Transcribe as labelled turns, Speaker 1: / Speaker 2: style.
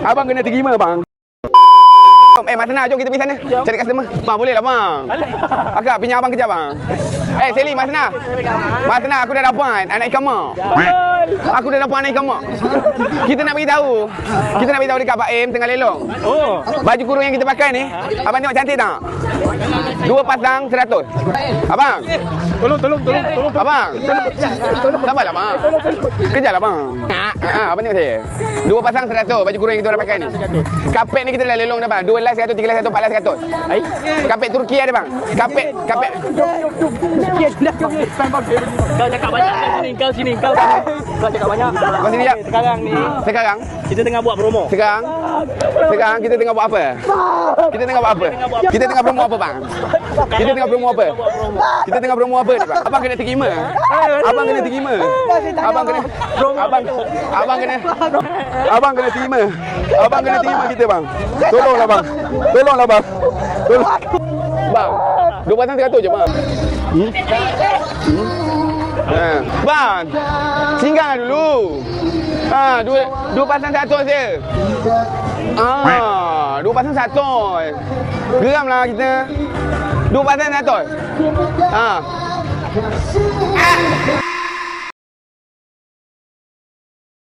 Speaker 1: Abang kena terima bang. Mas Senang, jom kita pergi sana. Cari customer. Bang, boleh lah bang. Akak, pinjam abang kejap bang. Sally, Mas Senang. Mas Senang, aku dah dapat anak ikan mak. Aku dah dapat anak ikan mak. Kita nak beritahu. Kita nak beritahu dekat Pak Im tengah lelong. Baju kurung yang kita pakai ni, abang tengok cantik tak? 2 pasang 100. Abang. Tolong. Abang. Sabarlah bang. Kejarlah bang. Abang tengok saya. 2 pasang 100 baju kurung yang kita orang pakai ni. Kapet ni kita dah lelong dah bang. 2 las 100, 3 las 100, 4 las 100. Kapet Turki ada bang. Kapet.
Speaker 2: Kau cakap banyak kau sini. Kau cakap banyak.
Speaker 1: Kau sini jap. Sekarang
Speaker 2: Kita tengah buat promo.
Speaker 1: Sekarang kita tengah buat apa? Kita tengah promo apa bang? Kita tengah promo apa ni bang? Abang kena terima. Abang kena terima kita bang. Tolonglah bang. Bang, 2 pasang 100 je bang. Bang, singgah dulu. 2 pasang 100 je. 2 pasang 100. Geramlah kita. 2 pasang 100.